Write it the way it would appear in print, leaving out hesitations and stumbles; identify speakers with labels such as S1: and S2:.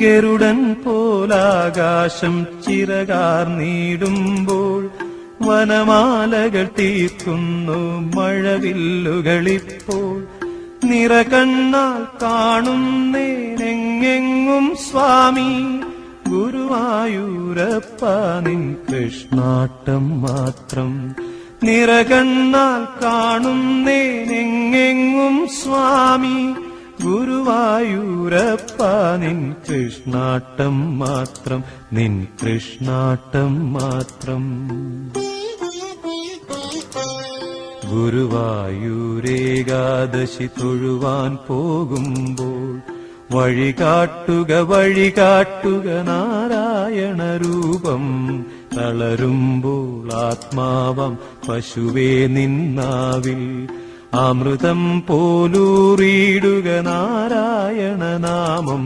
S1: ഗരുഡൻ പോലാകാശം ചിറകാർന്നിടുമ്പോൾ വനമാലകൾ തീർക്കുന്നു മഴവില്ലുകളിപ്പോൾ. നിറകണ്ണാൽ കാണുന്നേനെങ്ങെങ്ങും സ്വാമി ഗുരുവായൂരപ്പ നിൻ കൃഷ്ണാട്ടം മാത്രം. നിറകണ്ണാൽ കാണുന്നേനെങ്ങെങ്ങും സ്വാമി ഗുരുവായൂരപ്പ നിൻ കൃഷ്ണാട്ടം മാത്രം, നിൻ കൃഷ്ണാട്ടം മാത്രം. ഗുരുവായൂരേകാദശി തൊഴുവാൻ പോകുമ്പോൾ വഴികാട്ടുക വഴികാട്ടുക നാരായണ രൂപം. തളരുമ്പോൾ ആത്മാവം പശുവേ നിന്നാവിൽ അമൃതം പോലൂറിയിടുക നാരായണ നാമം.